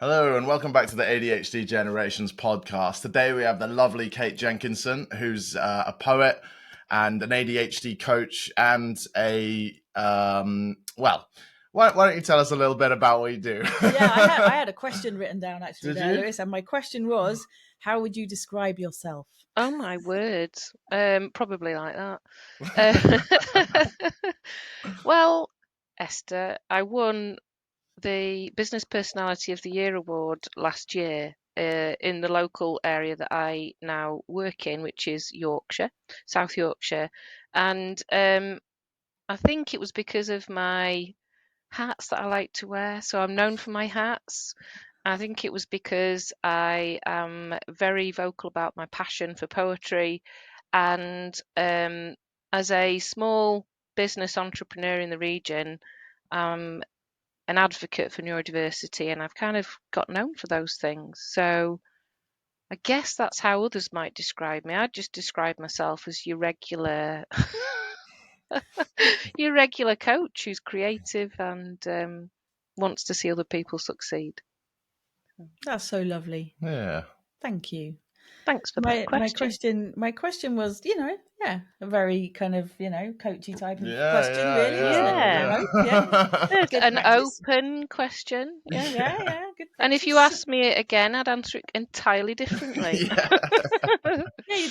Hello and welcome back to the ADHD Generations podcast. Today we have the lovely Kate Jenkinson, who's a poet and an ADHD coach and why don't you tell us a little bit about what you do? I had a question written down actually Did there, you? Lewis, and my question was, how would you describe yourself? Oh my words. Probably like that. Well, Esther, I won the Business Personality of the Year award last year in the local area that I now work in, which is Yorkshire, South Yorkshire. And I think it was because of my hats that I like to wear. So I'm known for my hats. I think it was because I am very vocal about my passion for poetry, and as a small business entrepreneur in the region, I'm an advocate for neurodiversity, and I've kind of got known for those things. So I guess that's how others might describe me. I'd just describe myself as your regular your regular coach who's creative and wants to see other people succeed. That's so lovely. Yeah. Thank you. Thanks for that question. My question was, a very kind of, coachy type of Yeah, question, yeah, really, isn't it? Yeah. I hope. Yeah. Good. Good An practice. open question. Yeah. Yeah, good practice. And if you asked me it again, I'd answer it entirely differently. Yeah. Yeah, you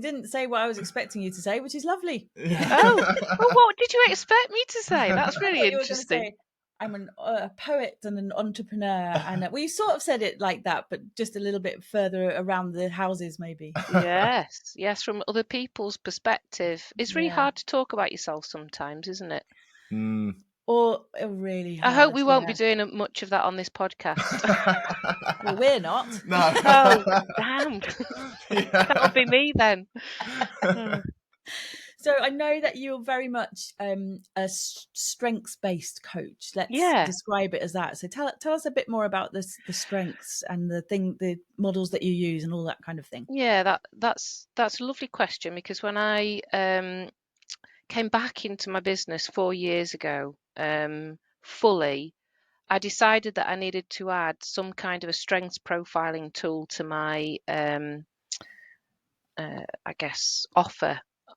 didn't say what I was expecting you to say, which is lovely. Oh, well, what did you expect me to say? That's really I thought you were going to interesting. say, I'm a poet and an entrepreneur, and you sort of said it like that, but just a little bit further around the houses, maybe. Yes, from other people's perspective. It's really hard to talk about yourself sometimes, isn't it? Or really hard. I hope we won't be doing much of that on this podcast. Well, we're not. No. Oh, damn. That'll be me then. So I know that you're very much a strengths-based coach. Let's describe it as that. So tell us a bit more about the strengths and the models that you use and all that kind of thing. Yeah, that's a lovely question, because when I came back into my business 4 years ago, fully, I decided that I needed to add some kind of a strengths profiling tool to my I guess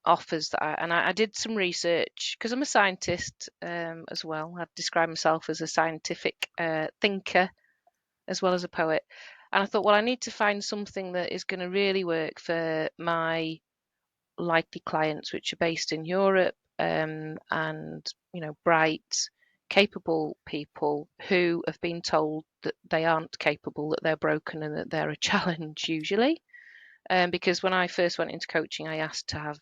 offers that I did some research, because I'm a scientist as well. I'd describe myself as a scientific thinker as well as a poet, and I thought, well, I need to find something that is going to really work for my likely clients, which are based in Europe, and bright, capable people who have been told that they aren't capable, that they're broken, and that they're a challenge usually. Because when I first went into coaching, I asked to have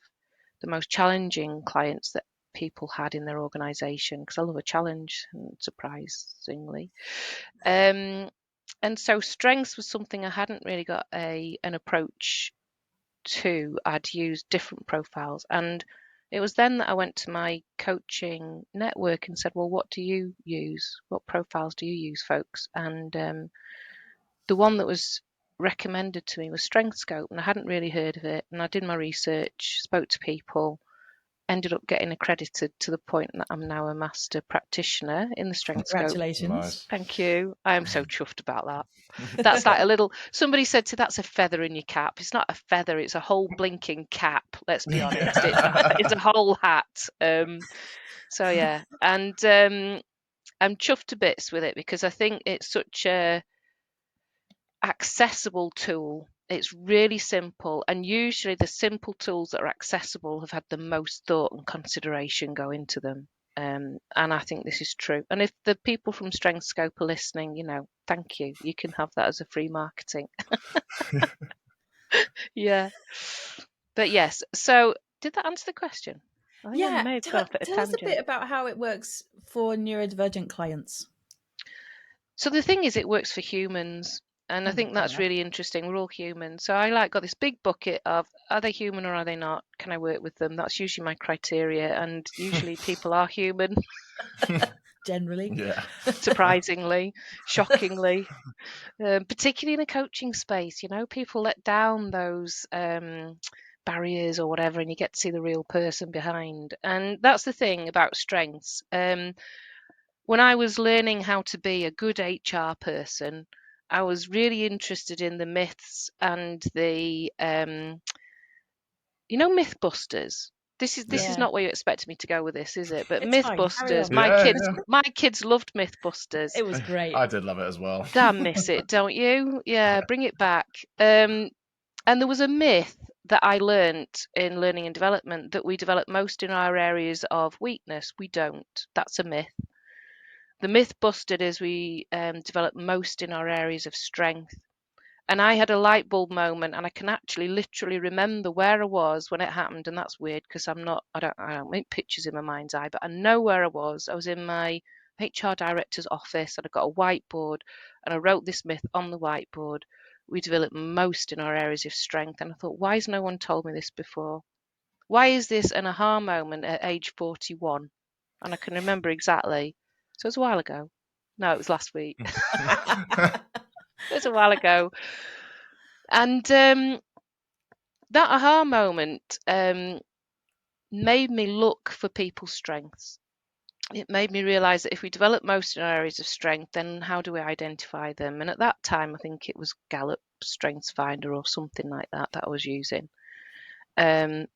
the most challenging clients that people had in their organization, because I love a challenge, surprisingly. And so strengths was something I hadn't really got an approach to. I'd used different profiles, and it was then that I went to my coaching network and said, well, what do you use? What profiles do you use, folks? And the one that was recommended to me was StrengthScope, and I hadn't really heard of it. And I did my research, spoke to people, ended up getting accredited to the point that I'm now a master practitioner in the StrengthScope. Congratulations. Nice. Thank you. I am so chuffed about that. That's like a little, somebody said that's a feather in your cap. It's not a feather, it's a whole blinking cap, let's be honest. It's a whole hat. So yeah, and I'm chuffed to bits with it, because I think it's such a accessible tool. It's really simple, and usually the simple tools that are accessible have had the most thought and consideration go into them. And I think this is true. And if the people from StrengthScope are listening, thank you. You can have that as a free marketing. Yeah. But yes, so did that answer the question? I think I may have got off at a tell us a tangent. bit about how it works for neurodivergent clients. So the thing is, it works for humans. And I think that's really interesting. We're all human. So I got this big bucket of, are they human or are they not? Can I work with them? That's usually my criteria. And usually people are human. Generally. Yeah. Surprisingly, shockingly, particularly in a coaching space, people let down those barriers or whatever, and you get to see the real person behind. And that's the thing about strengths. When I was learning how to be a good HR person, I was really interested in the myths and the, Mythbusters. This is not where you expected me to go with this, is it? But It's fine. Carry Mythbusters, on. my kids loved Mythbusters. It was great. I did love it as well. Damn, miss it, don't you? Yeah, bring it back. And there was a myth that I learnt in learning and development, that we develop most in our areas of weakness. We don't. That's a myth. The myth busted is we develop most in our areas of strength. And I had a light bulb moment, and I can actually literally remember where I was when it happened. And that's weird because I don't make pictures in my mind's eye, but I know where I was. I was in my HR director's office, and I got a whiteboard, and I wrote this myth on the whiteboard. We develop most in our areas of strength. And I thought, why has no one told me this before? Why is this an aha moment at age 41? And I can remember exactly. So it was a while ago. No, it was last week. It was a while ago. And that aha moment made me look for people's strengths. It made me realise that if we develop most in our areas of strength, then how do we identify them? And at that time, I think it was Gallup Strengths Finder or something like that I was using. But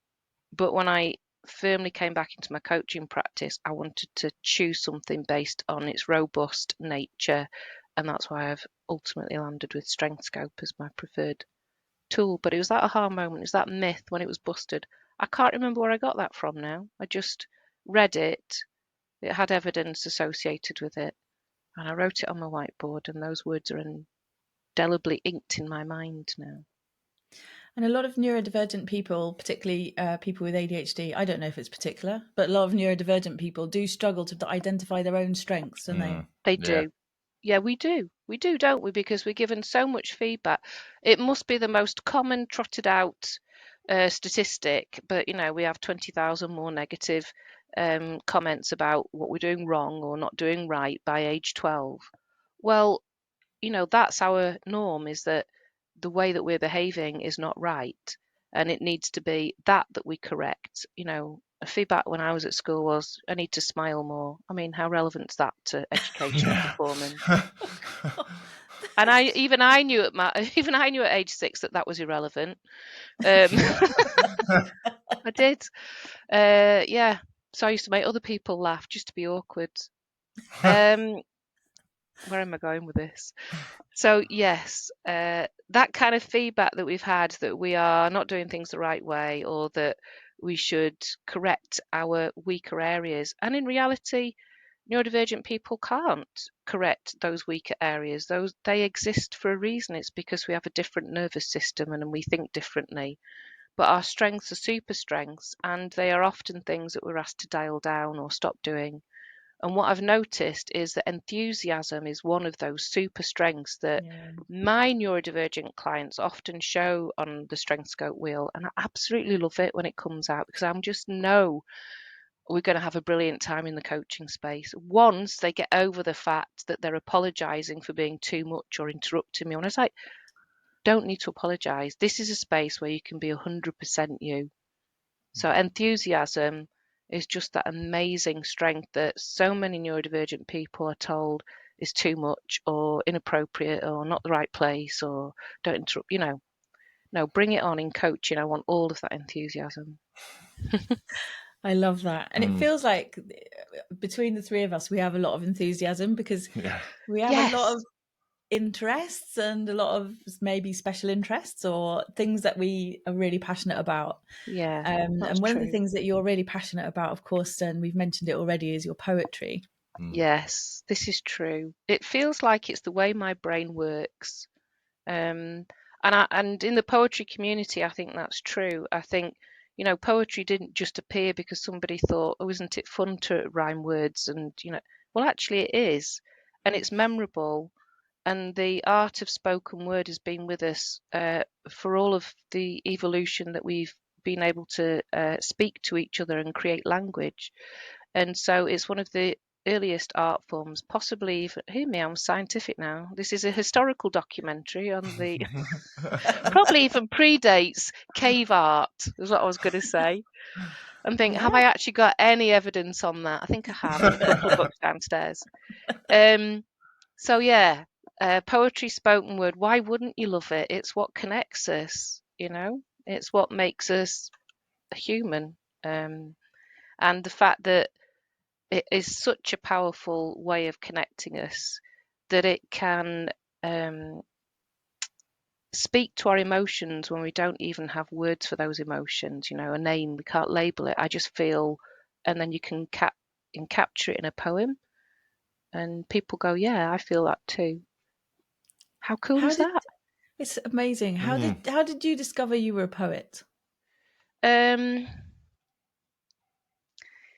when I firmly came back into my coaching practice, I wanted to choose something based on its robust nature. And that's why I've ultimately landed with StrengthScope as my preferred tool. But it was that aha moment, it was that myth when it was busted. I can't remember where I got that from now. I just read it. It had evidence associated with it. And I wrote it on my whiteboard, and those words are indelibly inked in my mind now. And a lot of neurodivergent people, particularly people with ADHD, I don't know if it's particular, but a lot of neurodivergent people do struggle to identify their own strengths, don't they? They do. Yeah, we do. We do, don't we? Because we're given so much feedback. It must be the most common trotted out statistic, but we have 20,000 more negative comments about what we're doing wrong or not doing right by age 12. Well, that's our norm, is that the way that we're behaving is not right, and it needs to be that we correct. Feedback when I was at school was, I need to smile more. I mean, how relevant is that to educational performance? And I knew at age 6 that was irrelevant. I did. Yeah. So I used to make other people laugh just to be awkward. Where am I going with this? So yes, that kind of feedback that we've had, that we are not doing things the right way, or that we should correct our weaker areas. And in reality, neurodivergent people can't correct those weaker areas. They exist for a reason. It's because we have a different nervous system and we think differently. But our strengths are super strengths, and they are often things that we're asked to dial down or stop doing. And what I've noticed is that enthusiasm is one of those super strengths that my neurodivergent clients often show on the StrengthScope wheel. And I absolutely love it when it comes out, because I just know we're going to have a brilliant time in the coaching space once they get over the fact that they're apologising for being too much or interrupting me. And I was like, don't need to apologise. This is a space where you can be 100% you. So enthusiasm is just that amazing strength that so many neurodivergent people are told is too much or inappropriate or not the right place or don't interrupt. No, bring it on in coaching. I want all of that enthusiasm. I love that. And it feels like between the three of us, we have a lot of enthusiasm, because we have a lot of interests and a lot of maybe special interests or things that we are really passionate about. And one of the things that you're really passionate about, of course, and we've mentioned it already, is your poetry. Yes, this is true. It feels like it's the way my brain works. And in the poetry community, I think that's true. I think, poetry didn't just appear because somebody thought, oh, isn't it fun to rhyme words? And, well, actually it is. And it's memorable. And the art of spoken word has been with us for all of the evolution that we've been able to speak to each other and create language. And so it's one of the earliest art forms, possibly even, hear me, I'm scientific now. This is a historical documentary on the, probably even predates cave art, is what I was going to say. And think, have I actually got any evidence on that? I think I have in a couple of books downstairs. So yeah, poetry, spoken word, why wouldn't you love it? It's what connects us, it's what makes us a human. And the fact that it is such a powerful way of connecting us that it can speak to our emotions when we don't even have words for those emotions, a name, we can't label it. I just feel, and then you can capture it in a poem, and people go, yeah, I feel that too. How cool is that? It's amazing. How did you discover you were a poet?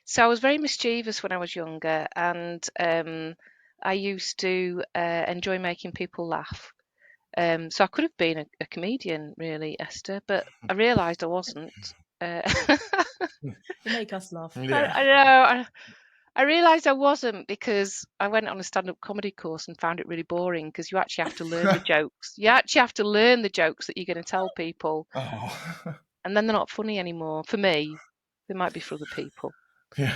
So I was very mischievous when I was younger, and I used to enjoy making people laugh. So I could have been a comedian, really, Esther, but I realised I wasn't. You make us laugh. Yeah. I know. I realised I wasn't because I went on a stand-up comedy course and found it really boring because you actually have to learn the jokes. You actually have to learn the jokes that you're going to tell people, and then they're not funny anymore. For me, they might be for other people. Yeah.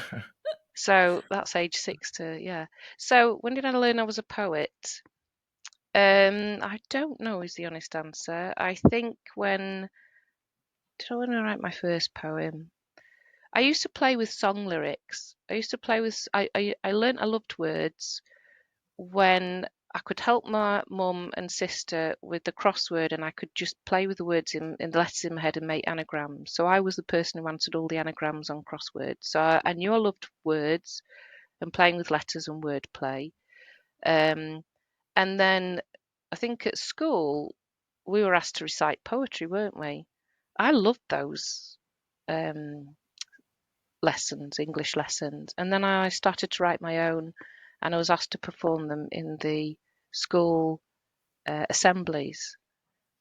So that's age 6 to, yeah. So when did I learn I was a poet? I don't know is the honest answer. I think when I write my first poem? I used to play with song lyrics. I used to play with, I learned I loved words when I could help my mum and sister with the crossword, and I could just play with the words in the letters in my head and make anagrams. So I was the person who answered all the anagrams on crosswords. So I knew I loved words and playing with letters and wordplay. And then I think at school we were asked to recite poetry, weren't we? I loved those lessons, English lessons. And then I started to write my own, and I was asked to perform them in the school assemblies,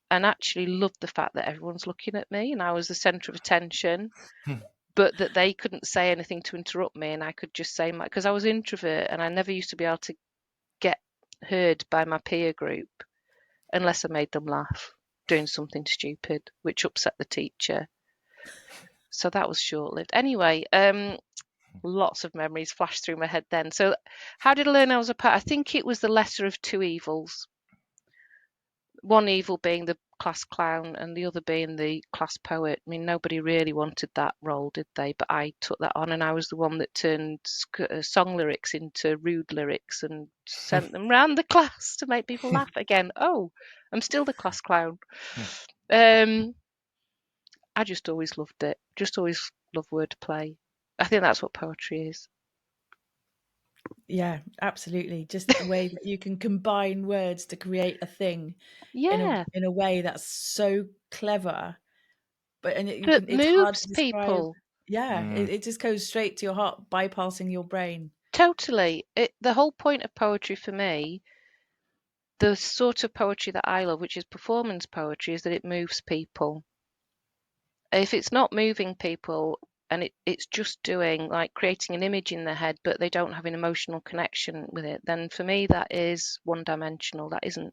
and actually loved the fact that everyone's looking at me and I was the centre of attention, but that they couldn't say anything to interrupt me, and I could just say because I was an introvert and I never used to be able to get heard by my peer group unless I made them laugh doing something stupid, which upset the teacher. So that was short-lived. Anyway, lots of memories flashed through my head then. So how did I learn I was a poet? I think it was the lesser of two evils. One evil being the class clown and the other being the class poet. I mean, nobody really wanted that role, did they? But I took that on, and I was the one that turned song lyrics into rude lyrics and sent them round the class to make people laugh again. Oh, I'm still the class clown. I just always loved it. Just always loved wordplay. I think that's what poetry is. Yeah, absolutely. Just the way that you can combine words to create a thing in a way that's so clever, but it's hard moves to describe. people. Yeah, it just goes straight to your heart, bypassing your brain. Totally. The whole point of poetry for me, the sort of poetry that I love, which is performance poetry, is that it moves people. If it's not moving people and it's just doing like creating an image in their head, but they don't have an emotional connection with it, then for me that is one-dimensional. That isn't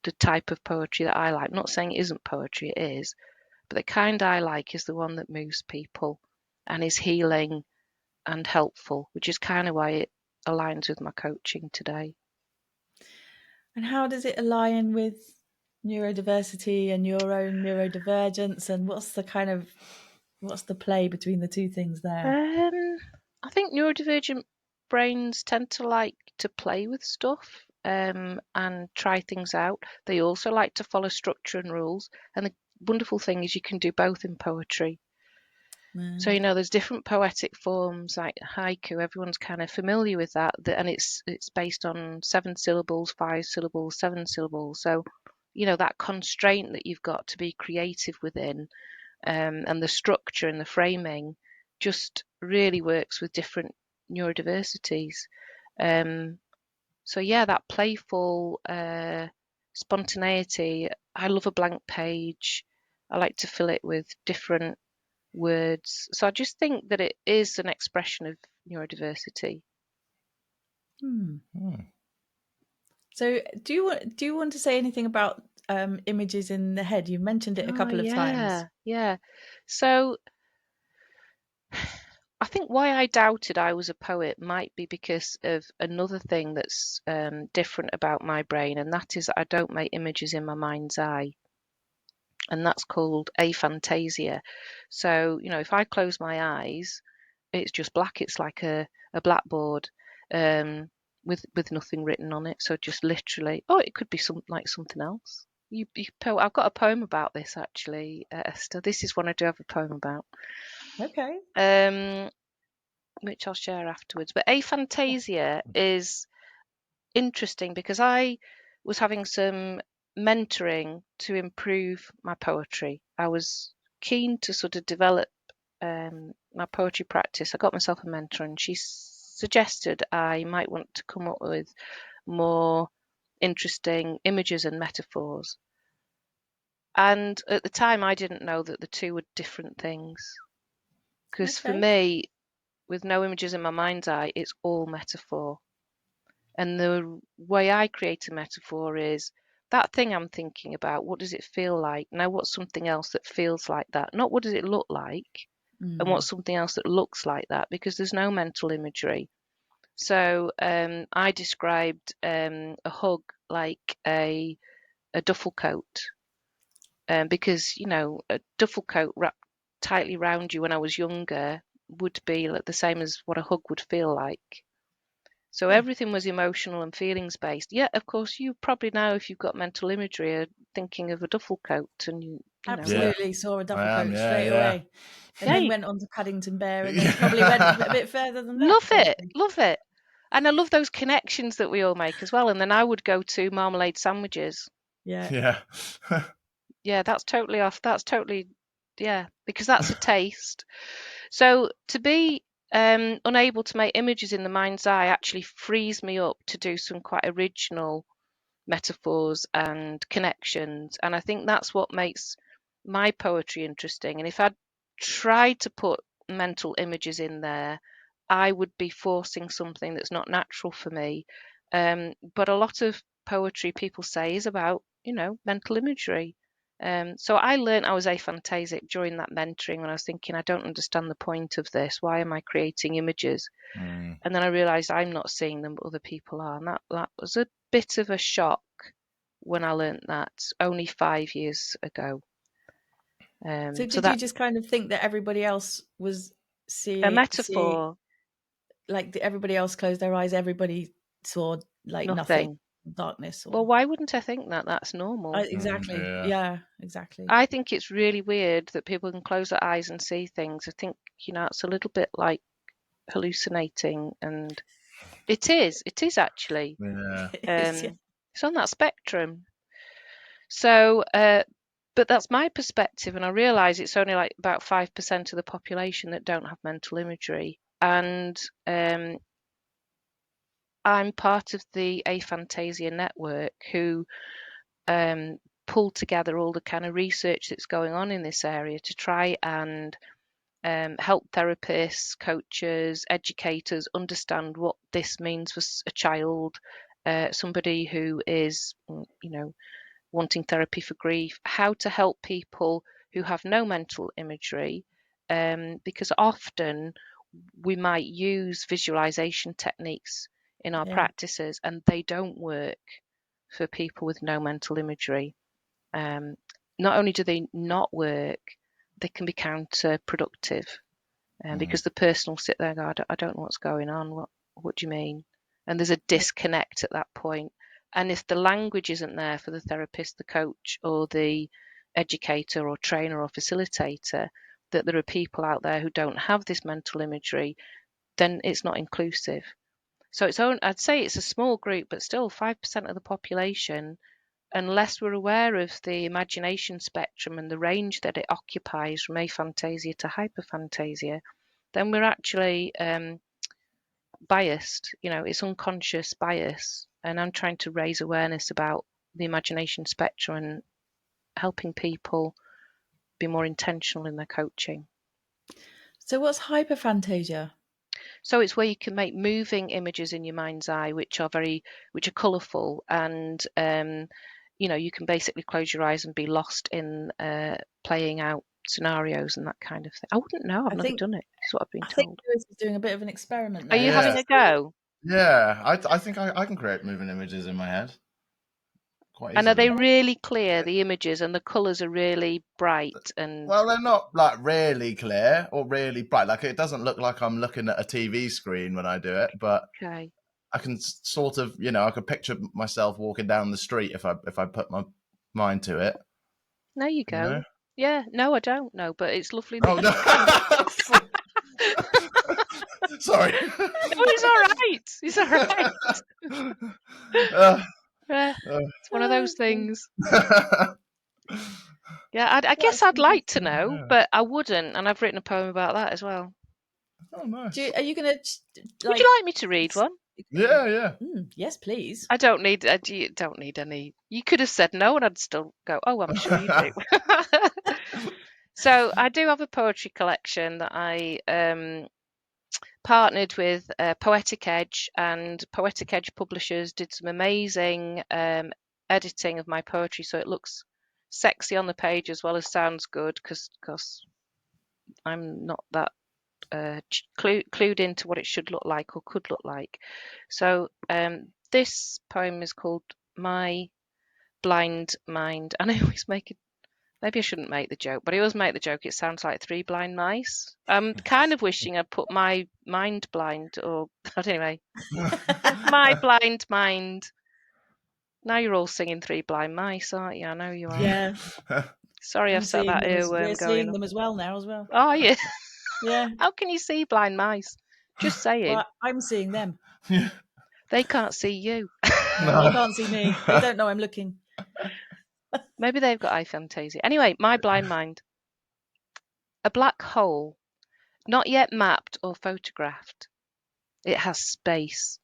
the type of poetry that I like. I'm not saying it isn't poetry, it is, but the kind I like is the one that moves people and is healing and helpful, which is kind of why it aligns with my coaching today. And how does it align with neurodiversity and your own neurodivergence, and what's the play between the two things there? I think neurodivergent brains tend to like to play with stuff and try things out. They also like to follow structure and rules. And the wonderful thing is you can do both in poetry. So, there's different poetic forms like haiku. Everyone's kind of familiar with that. And it's based on 7 syllables, 5 syllables, 7 syllables. So, that constraint that you've got to be creative within and the structure and the framing just really works with different neurodiversities. So yeah, that playful spontaneity. I love a blank page. I like to fill it with different words. So I just think that it is an expression of neurodiversity. So do you want to say anything about images in the head? You mentioned it a couple of times. Yeah. So I think why I doubted I was a poet might be because of another thing that's different about my brain, and that is that I don't make images in my mind's eye, and that's called aphantasia. So, if I close my eyes, it's just black. It's like a blackboard with nothing written on it. So just literally, it could be something else. I've got a poem about this actually, Esther. This is one I do have a poem about. Okay. Which I'll share afterwards. But aphantasia is interesting because I was having some mentoring to improve my poetry. I was keen to sort of develop my poetry practice. I got myself a mentor, and she suggested I might want to come up with more interesting images and metaphors. And at the time, I didn't know that the two were different things. Because for me, with no images in my mind's eye, it's all metaphor. And the way I create a metaphor is that thing I'm thinking about, what does it feel like? Now, what's something else that feels like that? Not what does it look like, and what's something else that looks like that, because there's no mental imagery. So I described a hug like a duffel coat, because, a duffel coat wrapped tightly round you when I was younger would be like the same as what a hug would feel like. So everything was emotional and feelings based. Yeah, of course, you probably now, if you've got mental imagery, are thinking of a duffel coat, and you absolutely saw a duffel coat straight away, and then went on to Paddington Bear, and then probably went a bit further than that. Love it. And I love those connections that we all make as well. And then I would go to marmalade sandwiches. Yeah. Yeah, that's totally off. That's totally, because that's a taste. So to be unable to make images in the mind's eye actually frees me up to do some quite original metaphors and connections. And I think that's what makes my poetry interesting. And if I'd tried to put mental images in there, I would be forcing something that's not natural for me. But a lot of poetry, people say, is about, mental imagery. So I learned I was aphantasic during that mentoring, when I was thinking, I don't understand the point of this. Why am I creating images? And then I realized I'm not seeing them, but other people are. And that was a bit of a shock when I learned that only 5 years ago. So did you just kind of think that everybody else was seeing a metaphor? Like everybody else closed their eyes, everybody saw like nothing, darkness. Well, why wouldn't I think that? That's normal. Exactly. Yeah, exactly. I think it's really weird that people can close their eyes and see things. I think, it's a little bit like hallucinating, and it is actually. It's on that spectrum. So, but that's my perspective, and I realise it's only like about 5% of the population that don't have mental imagery, and I'm part of the Aphantasia network who pull together all the kind of research that's going on in this area to try and help therapists, coaches, educators understand what this means for a child, somebody who is, wanting therapy for grief, how to help people who have no mental imagery, because often we might use visualization techniques in our practices and they don't work for people with no mental imagery. Not only do they not work, they can be counterproductive, because the person will sit there and go, I don't know what's going on. What do you mean? And there's a disconnect at that point. And if the language isn't there for the therapist, the coach, or the educator or trainer or facilitator, that there are people out there who don't have this mental imagery, then it's not inclusive. So I'd say it's a small group, but still 5% of the population. Unless we're aware of the imagination spectrum and the range that it occupies from aphantasia to hyperphantasia, then we're actually biased. It's unconscious bias. And I'm trying to raise awareness about the imagination spectrum and helping people be more intentional in their coaching. So what's hyperphantasia? So it's where you can make moving images in your mind's eye, which are colourful, and you can basically close your eyes and be lost in playing out scenarios and that kind of thing. I wouldn't know. I've never done it. It's what I've been I think told. Lewis is doing a bit of an experiment there. Are you having a go? Yeah, I think I can create moving images in my head quite easily. And are they really clear, the images, and the colours are really bright? And well, they're not like really clear or really bright. Like it doesn't look like I'm looking at a TV screen when I do it, but okay. I can sort of, I could picture myself walking down the street if I put my mind to it. There you go. You know? Yeah, no, I don't know, but it's lovely that you can. Sorry. No, it's all right. It's all right. It's one of those things. Yeah, I guess I'd like to know, but I wouldn't, and I've written a poem about that as well. Oh, nice. Are you going to... Would you like me to read one? Yeah. Yes, please. I don't need. You don't need any. You could have said no, and I'd still go. Oh, I'm sure you do. So I do have a poetry collection that I partnered with Poetic Edge, and Poetic Edge publishers did some amazing editing of my poetry, so it looks sexy on the page as well as sounds good, because I'm not that clued into what it should look like or could look like. So this poem is called My Blind Mind, and I always make it. Maybe I shouldn't make the joke, but I always make the joke. It sounds like three blind mice. I'm kind of wishing I'd put my mind blind, or anyway, my blind mind. Now you're all singing Three Blind Mice, aren't you? I know you are. Yeah. Sorry, I've set that earworm We're going. seeing them as well now. Oh, yeah. Yeah. How can you see blind mice? Just saying. Well, I'm seeing them. They can't see you. No. They can't see me. They don't know I'm looking. Maybe they've got aphantasia. Anyway, my blind mind. A black hole, not yet mapped or photographed. It has space.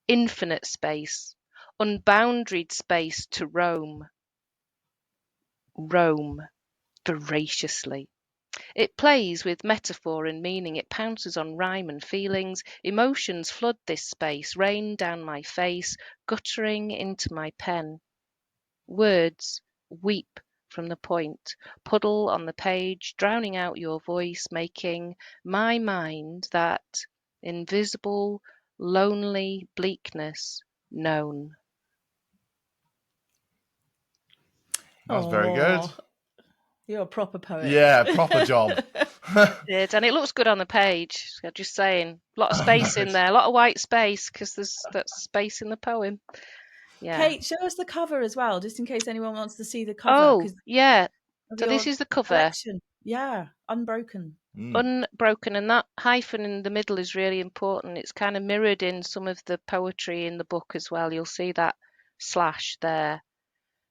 Infinite space. Unboundaried space to roam. Roam voraciously. It plays with metaphor and meaning. It pounces on rhyme and feelings. Emotions flood this space, rain down my face, guttering into my pen. Words weep from the point, puddle on the page, drowning out your voice, making my mind that invisible, lonely bleakness known. That was very good. You're a proper poet. Yeah, proper job. And it looks good on the page. I'm just saying, a lot of space in there, a lot of white space, because there's that space in the poem. Yeah. Kate, show us the cover as well, just in case anyone wants to see the cover. Oh, yeah. So this is the cover. Collection. Yeah, unbroken. Unbroken, and that hyphen in the middle is really important. It's kind of mirrored in some of the poetry in the book as well. You'll see that slash there,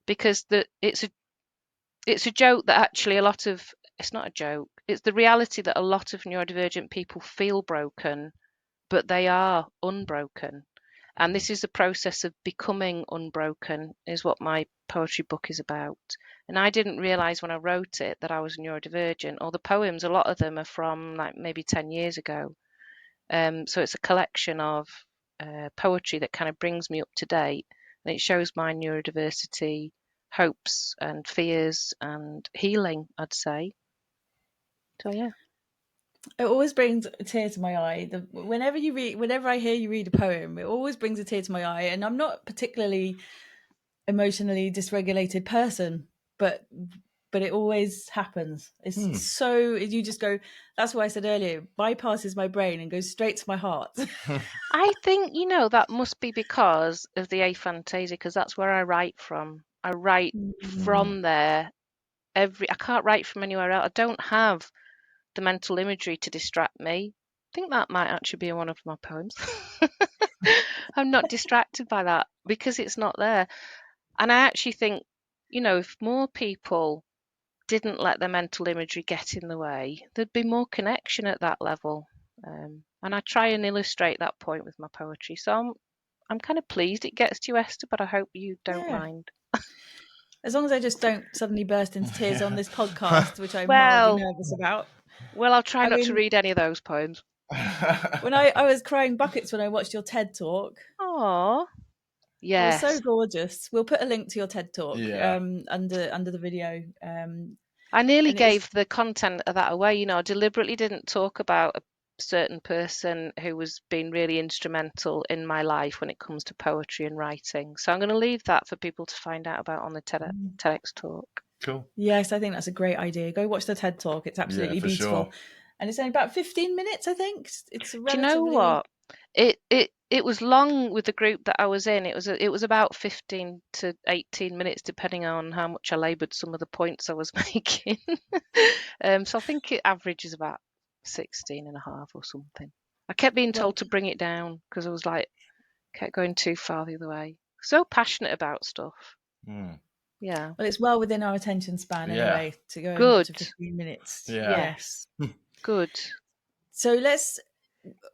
because it's a joke that actually it's not a joke. It's the reality that a lot of neurodivergent people feel broken, but they are unbroken. And this is the process of becoming unbroken, is what my poetry book is about. And I didn't realise when I wrote it that I was neurodivergent. Or the poems, a lot of them are from like maybe 10 years ago. So it's a collection of poetry that kind of brings me up to date. And it shows my neurodiversity, hopes and fears and healing, I'd say. So yeah. It always brings a tear to my eye. Whenever I hear you read a poem, it always brings a tear to my eye. And I'm not particularly emotionally dysregulated person, but it always happens. It's so, you just go, that's why I said earlier, bypasses my brain and goes straight to my heart. I think, that must be because of the aphantasia, because that's where I write from. I write from there. I can't write from anywhere else. I don't have the mental imagery to distract me. I think that might actually be one of my poems. I'm not distracted by that because it's not there. And I actually think, if more people didn't let their mental imagery get in the way, there'd be more connection at that level. And I try and illustrate that point with my poetry. So I'm kind of pleased it gets to you, Esther, but I hope you don't mind. As long as I just don't suddenly burst into tears on this podcast, which I'm mildly nervous about. Well, I'll try not to read any of those poems. When I was crying buckets when I watched your TED Talk. Aww. Yes. It was so gorgeous. We'll put a link to your TED Talk under the video. I nearly And gave the content of that away. I deliberately didn't talk about a certain person who was being really instrumental in my life when it comes to poetry and writing. So I'm going to leave that for people to find out about on the TEDx talk. Cool. Yes, I think that's a great idea. Go watch the TED talk. It's absolutely beautiful. Sure. And it's only about 15 minutes, I think. It's relatively... Do you know what? It was long with the group that I was in. It was about 15 to 18 minutes, depending on how much I laboured some of the points I was making. So I think it averages about 16 and a half or something. I kept being told to bring it down because I was like, kept going too far the other way. So passionate about stuff. Yeah. Well, it's well within our attention span anyway to go Good. to 15 minutes. Yes. Good. So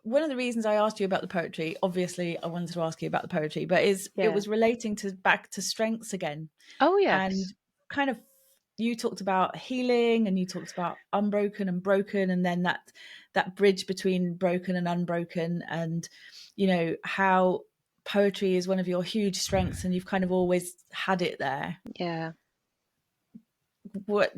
one of the reasons I asked you about the poetry, obviously I wanted to ask you about the poetry, but it was relating back to strengths again. Oh, yes. And kind of you talked about healing and you talked about unbroken and broken, and then that bridge between broken and unbroken, and how poetry is one of your huge strengths and you've kind of always had it there. Yeah.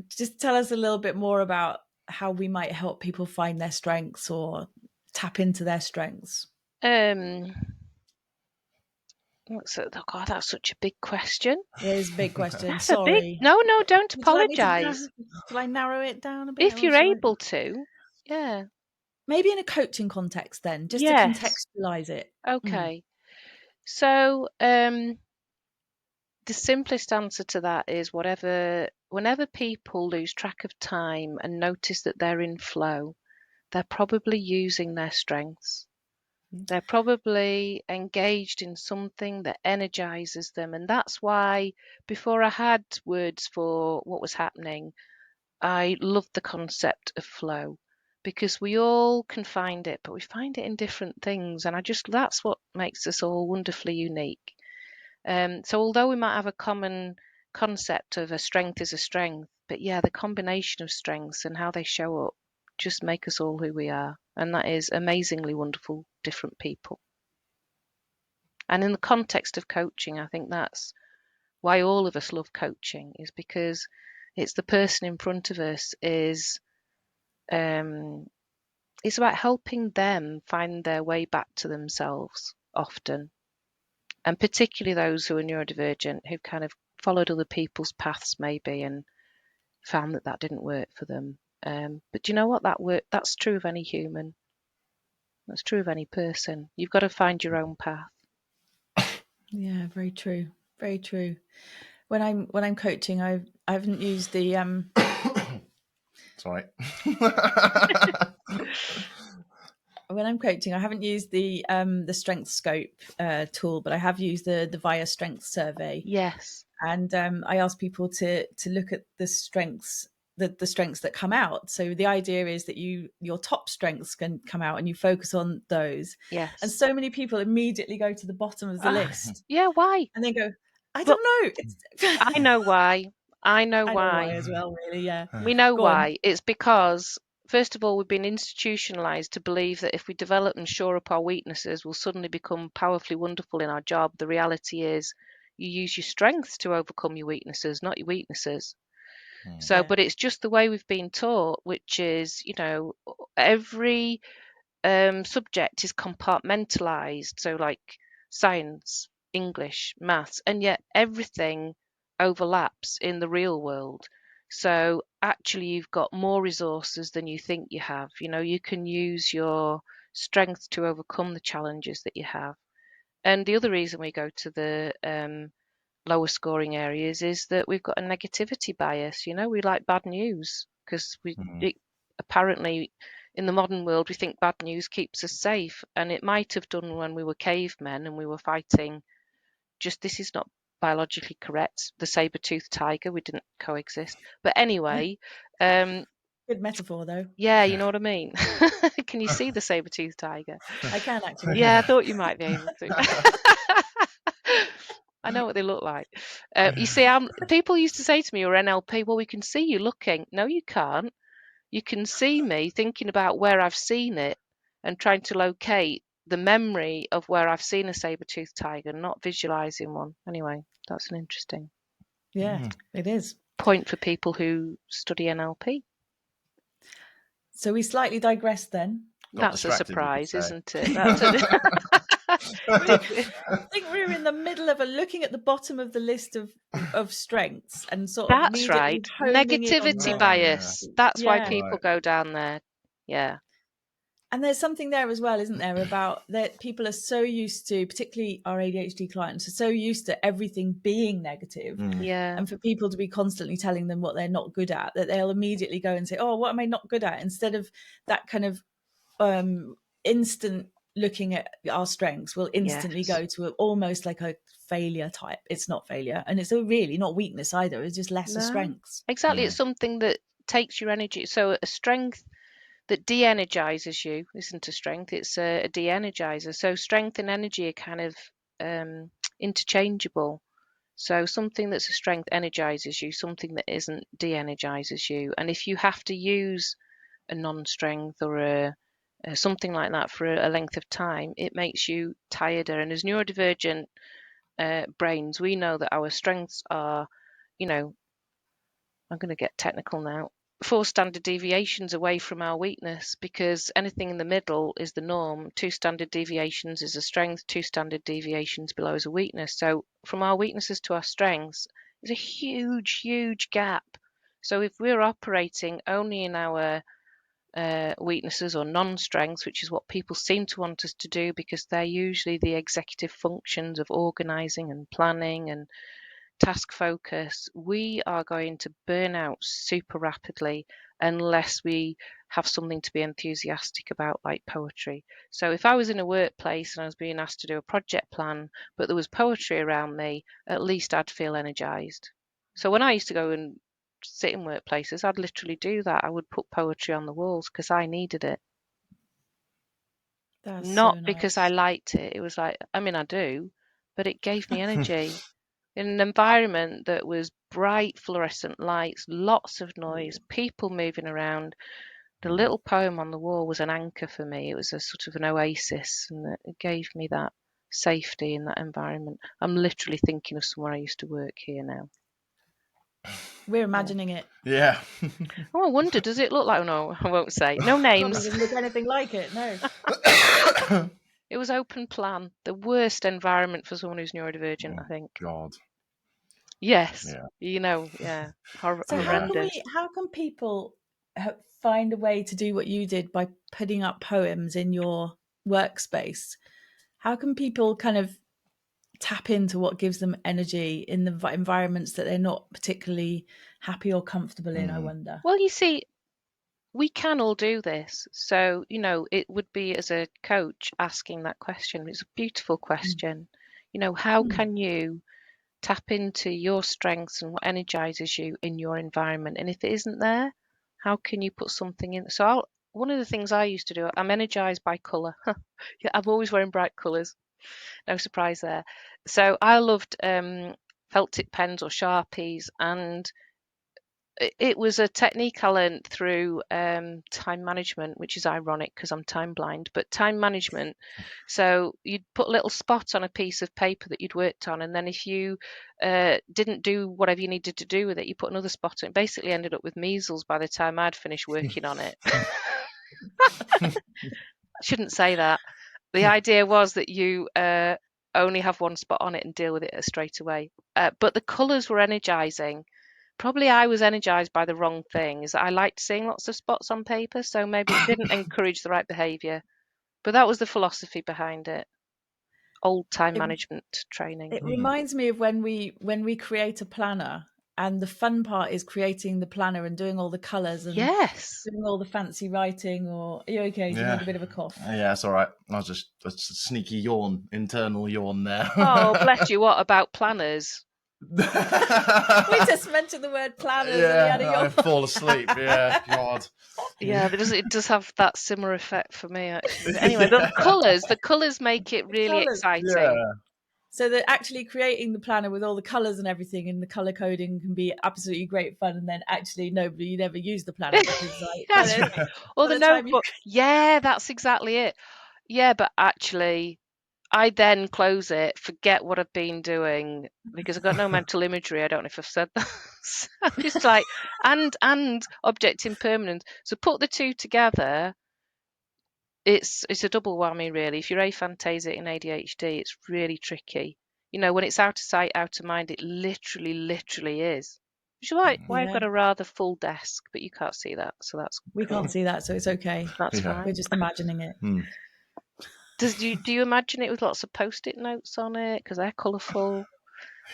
Just tell us a little bit more about how we might help people find their strengths or tap into their strengths. God, that's such a big question. It is a big question. That's Sorry. No, don't apologise. Shall I narrow it down a bit? If you're able to, yeah. Maybe in a coaching context then, just to contextualise it. Okay. So the simplest answer to that is whenever people lose track of time and notice that they're in flow, they're probably using their strengths. They're probably engaged in something that energizes them. And that's why before I had words for what was happening, I loved the concept of flow, because we all can find it, but we find it in different things. And that's what makes us all wonderfully unique. So although we might have a common concept of a strength is a strength, but the combination of strengths and how they show up just make us all who we are. And that is amazingly wonderful, different people. And in the context of coaching, I think that's why all of us love coaching, is because it's the person in front of us it's about helping them find their way back to themselves often. And particularly those who are neurodivergent, who've kind of followed other people's paths maybe and found that didn't work for them. But do you know what? That's true of any human. That's true of any person. You've got to find your own path. Yeah, very true. Very true. When I'm coaching, I haven't used the Sorry. When I'm coaching, I haven't used the strength scope tool, but I have used the VIA strength survey. Yes. And I ask people to look at the strengths that come out. So the idea is that your top strengths can come out and you focus on those. Yes. And so many people immediately go to the bottom of the list. Yeah, why? And they go, I don't know. I know why. I know why as well, really, yeah. We know why. It's because, first of all, we've been institutionalized to believe that if we develop and shore up our weaknesses, we'll suddenly become powerfully wonderful in our job. The reality is you use your strengths to overcome your weaknesses, not your weaknesses. So, but it's just the way we've been taught, which is, every subject is compartmentalized. So like science, English, maths, and yet everything overlaps in the real world. So actually you've got more resources than you think you have. You can use your strengths to overcome the challenges that you have. And the other reason we go to the lower scoring areas is that we've got a negativity bias. We like bad news because apparently in the modern world we think bad news keeps us safe, and it might have done when we were cavemen and we were fighting this is not biologically correct, the saber-toothed tiger. We didn't coexist, but anyway. Good metaphor though. Yeah, you know what I mean. Can you see the saber-toothed tiger? I can actually. Yeah, I thought you might be able to. I know what they look like. You see, people used to say to me, "You're NLP." Well, we can see you looking. No, you can't. You can see me thinking about where I've seen it and trying to locate the memory of where I've seen a saber-toothed tiger, not visualizing one. Anyway, that's an interesting. Yeah, it is. point for people who study NLP. So we slightly digressed then. That's a surprise, isn't it? I think we're in the middle of looking at the bottom of the list of strengths and sort of That's right. Negativity bias. That's why people go down there. Yeah. And there's something there as well, isn't there, about that people are so used to, particularly our ADHD clients, are so used to everything being negative. Yeah. And for people to be constantly telling them what they're not good at, that they'll immediately go and say, oh, what am I not good at? Instead of that kind of instant looking at our strengths, will instantly go to almost like a failure type. It's not failure. And it's really not weakness either. It's just lesser strengths. Exactly. It's something that takes your energy. So a strength that de-energizes you isn't a strength, it's a de-energizer. So strength and energy are kind of interchangeable. So something that's a strength energizes you, something that isn't de-energizes you. And if you have to use a non-strength or something like that for a length of time, it makes you tireder. And as neurodivergent brains, we know that our strengths are, I'm going to get technical now, 4 standard deviations away from our weakness, because anything in the middle is the norm. 2 standard deviations is a strength, 2 standard deviations below is a weakness. So from our weaknesses to our strengths is a huge, huge gap. So if we're operating only in our weaknesses or non-strengths, which is what people seem to want us to do, because they're usually the executive functions of organizing and planning and task focus, we are going to burn out super rapidly unless we have something to be enthusiastic about, like poetry. So if I was in a workplace and I was being asked to do a project plan, but there was poetry around me, at least I'd feel energized. So when I used to go and sit in workplaces, I'd literally do that. I would put poetry on the walls because I needed it. That's not so nice. Because I liked it. It was like, I mean, I do, but it gave me energy. In an environment that was bright fluorescent lights, lots of noise, people moving around, the little poem on the wall was an anchor for me. It was a sort of an oasis, and it gave me that safety in that environment. I'm literally thinking of somewhere I used to work here now. We're imagining it. Yeah. Oh, I wonder, does it look like... Oh, no, I won't say. No names. Probably doesn't look anything like it, no. It was open plan. The worst environment for someone who's neurodivergent, I think. God. Yes. Yeah. So horrendous. how can people find a way to do what you did by putting up poems in your workspace? How can people kind of tap into what gives them energy in the environments that they're not particularly happy or comfortable in, I wonder? Well, you see, we can all do this. So, it would be, as a coach, asking that question. It's a beautiful question. How can you tap into your strengths and what energizes you in your environment? And if it isn't there, how can you put something in? So one of the things I used to do, I'm energized by color. Yeah, I'm always wearing bright colors. No surprise there. So I loved felt tip pens or Sharpies, and it was a technique I learned through time management, which is ironic because I'm time blind, but time management. So you'd put a little spot on a piece of paper that you'd worked on, and then if you didn't do whatever you needed to do with it, you put another spot on it. Basically ended up with measles by the time I'd finished working on it. I shouldn't say that. The idea was that you only have one spot on it and deal with it straight away. But the colours were energising. Probably I was energized by the wrong thing, is that I liked seeing lots of spots on paper, so maybe it didn't encourage the right behavior. But that was the philosophy behind it. Old time management training. It reminds me of when we create a planner, and the fun part is creating the planner and doing all the colours and doing all the fancy writing. Or are you okay? Do you need a bit of a cough? Yeah, it's all right. I was just a sneaky yawn, internal yawn there. Oh, bless you. What about planners? We just mentioned the word planners. And I fall asleep. Yeah, God. Yeah, it does have that similar effect for me, actually. But anyway, the colours make it really exciting. Yeah. So that actually creating the planner with all the colours and everything and the colour coding can be absolutely great fun, and then actually you never use the planner because or the notebook. Yeah, that's exactly it. Yeah, but actually I then close it, forget what I've been doing, because I've got no mental imagery. I don't know if I've said that. It's like, and object impermanence. So put the two together, it's a double whammy, really. If you're aphantasic and ADHD, it's really tricky. You know, when it's out of sight, out of mind, it literally is. Which is why I've got a rather full desk, but you can't see that, so that's we cool. can't see that, so it's okay. That's fine. We're just imagining it. Do you imagine it with lots of post-it notes on it because they're colourful?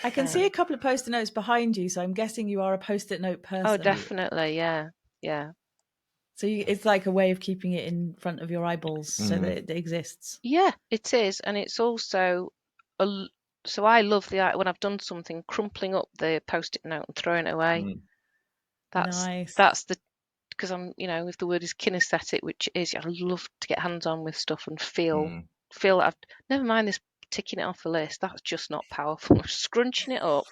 I can see a couple of post-it notes behind you, so I'm guessing you are a post-it note person. Oh, definitely, yeah. So it's like a way of keeping it in front of your eyeballs so that it exists. Yeah, it is, and it's also so I love when I've done something, crumpling up the post-it note and throwing it away. That's nice. That's the, because I'm, if the word is kinesthetic, which is, I love to get hands on with stuff and feel I've, never mind this ticking it off the list, that's just not powerful. Scrunching it up,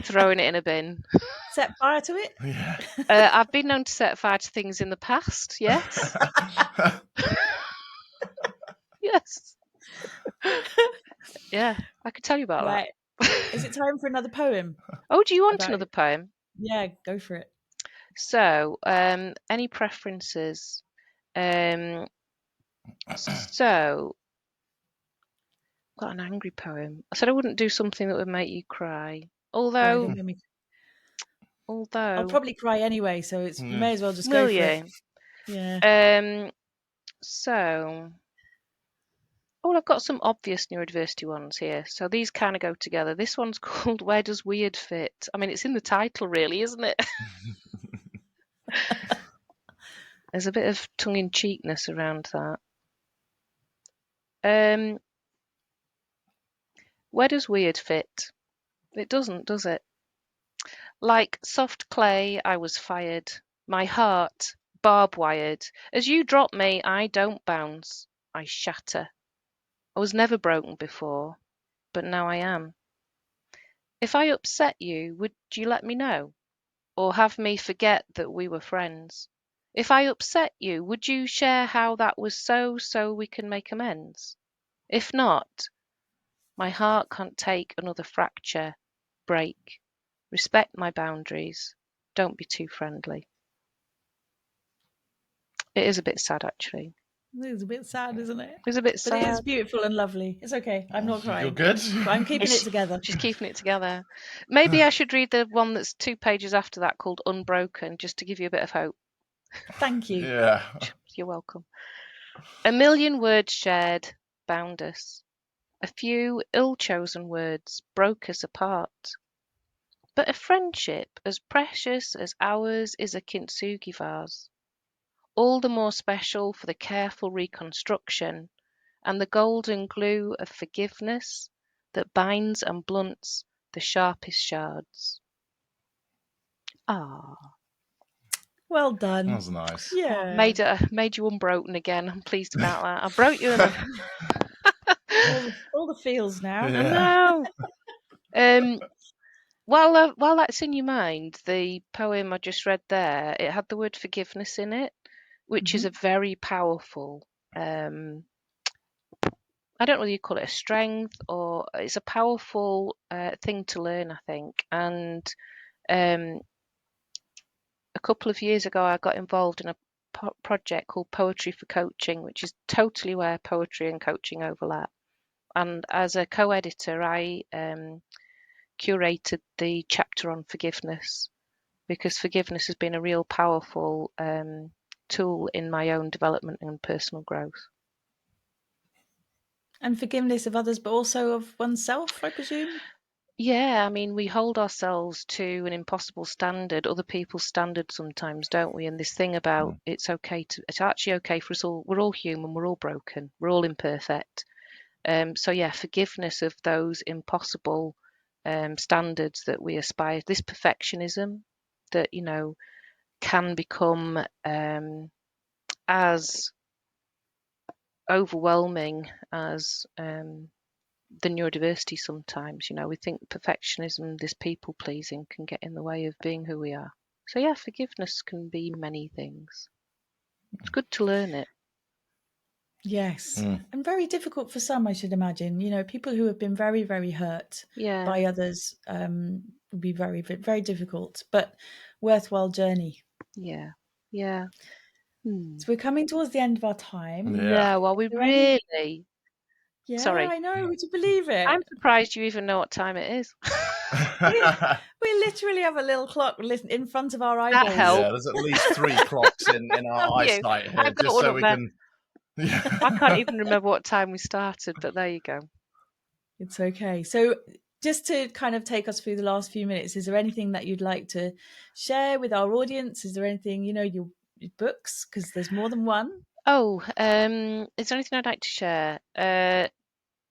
throwing it in a bin. Set fire to it? Yeah. I've been known to set fire to things in the past, yes. Yes. Yeah, I could tell you about that. Is it time for another poem? Oh, do you want another poem? Yeah, go for it. So, any preferences? So, got an angry poem. I said I wouldn't do something that would make you cry. Although I'll probably cry anyway, so it's you may as well just go for it. Yeah. So, I've got some obvious neurodiversity ones here. So these kind of go together. This one's called "Where Does Weird Fit?" I mean, it's in the title, really, isn't it? There's a bit of tongue-in-cheekness around that. Where does weird fit? It doesn't, does it? Like soft clay, I was fired. My heart, barb-wired. As you drop me, I don't bounce. I shatter. I was never broken before, but now I am. If I upset you, would you let me know? Or have me forget that we were friends? If I upset you, would you share how that was so we can make amends? If not, my heart can't take another fracture, break. Respect my boundaries. Don't be too friendly. It is a bit sad, actually. It is a bit sad, isn't it? It's a bit sad. But it is beautiful and lovely. It's okay. I'm not crying. You're good. I'm keeping it together. She's keeping it together. Maybe I should read the one that's 2 pages after that called Unbroken, just to give you a bit of hope. Thank you. Yeah. You're welcome. A million words shared bound us. A few ill-chosen words broke us apart. But a friendship as precious as ours is a kintsugi vase, all the more special for the careful reconstruction and the golden glue of forgiveness that binds and blunts the sharpest shards. Ah. Well done. That was nice. Yeah. Made you unbroken again. I'm pleased about that. I broke you in all the feels now. Yeah. I know. While that's in your mind, the poem I just read there, it had the word forgiveness in it, which is a very powerful, I don't know whether you call it a strength, or it's a powerful thing to learn, I think. And a couple of years ago, I got involved in a project called Poetry for Coaching, which is totally where poetry and coaching overlap. And as a co-editor, I curated the chapter on forgiveness, because forgiveness has been a real powerful tool in my own development and personal growth. And forgiveness of others, but also of oneself, I presume? Yeah, I mean, we hold ourselves to an impossible standard, other people's standards sometimes, don't we? And this thing about it's actually okay for us all. We're all human, we're all broken, we're all imperfect. So yeah, forgiveness of those impossible standards that we aspire, this perfectionism that, can become as overwhelming as the neurodiversity sometimes. We think perfectionism, this people pleasing, can get in the way of being who we are. So yeah, forgiveness can be many things. It's good to learn it. Yes. And very difficult for some, I should imagine. You know, people who have been very, very hurt by others would be very, very difficult, but worthwhile journey. Yeah. So we're coming towards the end of our time. Yeah, well, we really... Yeah, Sorry. I know. Would you believe it? I'm surprised you even know what time it is. we literally have a little clock in front of our eyeballs. That helps. Yeah, there's at least 3 clocks in our eyesight here, just so we can... I can't even remember what time we started, but there you go. It's okay. So just to kind of take us through the last few minutes, is there anything that you'd like to share with our audience? Is there anything, you know, your books, because there's more than one? Oh, is there anything I'd like to share?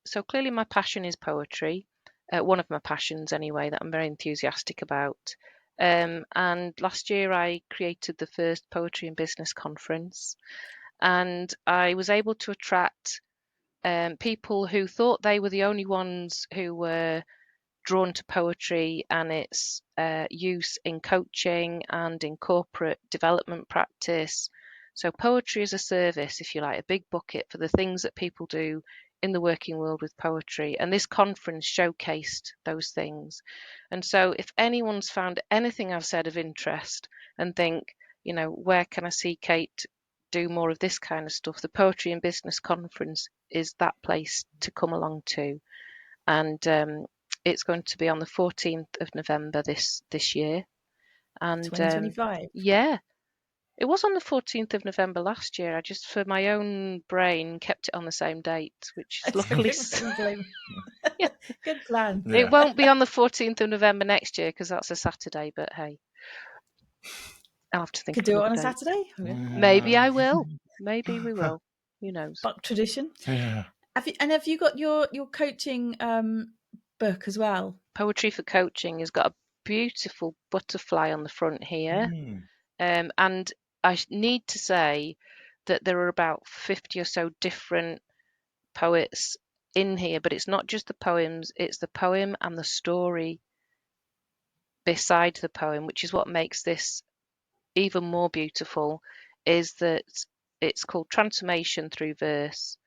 So clearly my passion is poetry. One of my passions anyway, that I'm very enthusiastic about. And last year I created the first poetry and business conference, and I was able to attract people who thought they were the only ones who were drawn to poetry and its use in coaching and in corporate development practice. So poetry as a service, if you like, a big bucket for the things that people do in the working world with poetry. And this conference showcased those things. And so if anyone's found anything I've said of interest and think, you know, where can I see Kate do more of this kind of stuff, the Poetry and Business Conference is that place to come along to. And it's going to be on the 14th of November this year. And 2025. Yeah. It was on the 14th of November last year. I just, for my own brain, kept it on the same date, which is luckily... Yeah. Good plan. It won't be on the 14th of November next year because that's a Saturday, but hey. I'll have to think Could of do it on a date. Saturday. Maybe I will. Maybe we will. Who knows? Buck tradition. Yeah. Have you got your coaching book as well? Poetry for Coaching has got a beautiful butterfly on the front here. And I need to say that there are about 50 or so different poets in here, but it's not just the poems, it's the poem and the story beside the poem, which is what makes this even more beautiful, is that it's called Transformation Through Verse.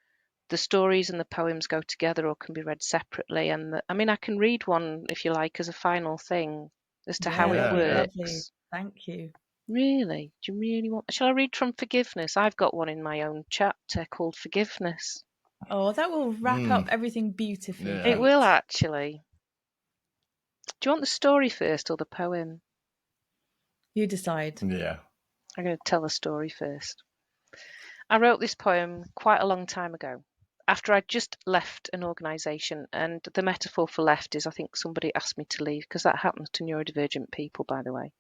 The stories and the poems go together or can be read separately. And I can read one, if you like, as a final thing as to how it works. Lovely. Thank you. Really? Do you really want... Shall I read from Forgiveness? I've got one in my own chapter called Forgiveness. Oh, that will wrap up everything beautifully. Yeah. It will, actually. Do you want the story first or the poem? You decide. Yeah. I'm going to tell the story first. I wrote this poem quite a long time ago, after I'd just left an organisation. And the metaphor for left is, I think somebody asked me to leave, because that happens to neurodivergent people, by the way.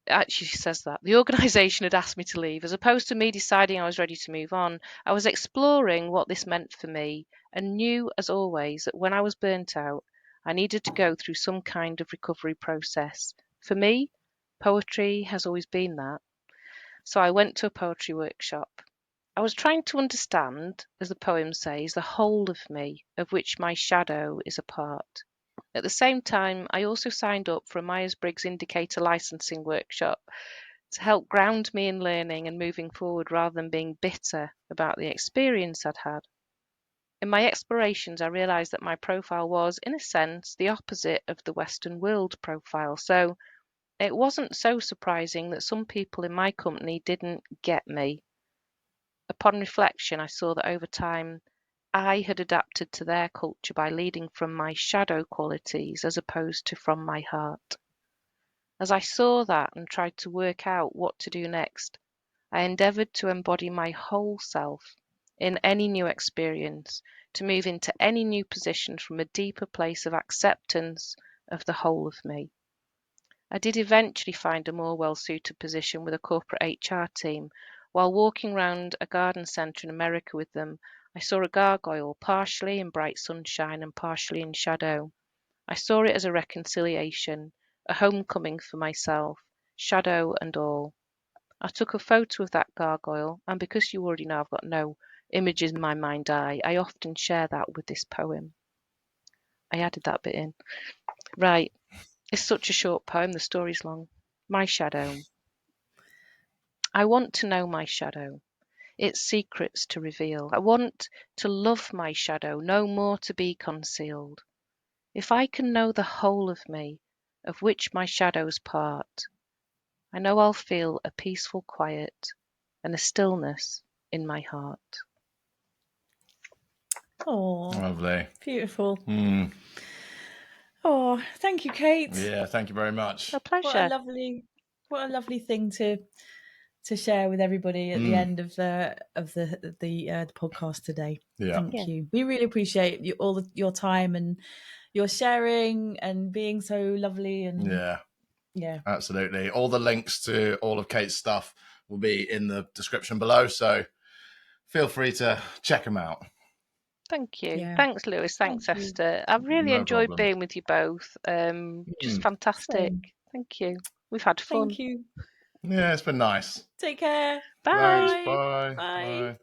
It actually says that. The organisation had asked me to leave. As opposed to me deciding I was ready to move on, I was exploring what this meant for me and knew, as always, that when I was burnt out, I needed to go through some kind of recovery process. For me, poetry has always been that. So I went to a poetry workshop. I was trying to understand, as the poem says, the whole of me, of which my shadow is a part. At the same time, I also signed up for a Myers-Briggs indicator licensing workshop to help ground me in learning and moving forward rather than being bitter about the experience I'd had. In my explorations, I realised that my profile was, in a sense, the opposite of the Western world profile. So it wasn't so surprising that some people in my company didn't get me. Upon reflection, I saw that over time, I had adapted to their culture by leading from my shadow qualities as opposed to from my heart. As I saw that and tried to work out what to do next, I endeavoured to embody my whole self in any new experience, to move into any new position from a deeper place of acceptance of the whole of me. I did eventually find a more well-suited position with a corporate HR team. While walking around a garden centre in America with them, I saw a gargoyle, partially in bright sunshine and partially in shadow. I saw it as a reconciliation, a homecoming for myself, shadow and all. I took a photo of that gargoyle, and because you already know I've got no images in my mind's eye, I often share that with this poem. I added that bit in. Right. It's such a short poem, the story's long. My shadow. I want to know my shadow. its secrets to reveal. I want to love my shadow, no more to be concealed. If I can know the whole of me, of which my shadow's part, I know I'll feel a peaceful quiet and a stillness in my heart. Oh, Lovely. beautiful. Mm. Oh, thank you, Kate. Yeah, thank you very much. A pleasure. What a lovely thing to share with everybody at the end of the podcast today. Yeah. Thank you. We really appreciate your time and your sharing and being so lovely. And yeah, absolutely. All the links to all of Kate's stuff will be in the description below, so feel free to check them out. Thank you. Yeah. Thanks, Lewis. Thanks, Thank Esther. I've really enjoyed being with you both. Just fantastic. Same. Thank you. We've had fun. Thank you. Yeah, it's been nice. Take care. Bye. Thanks. Bye. Bye. Bye.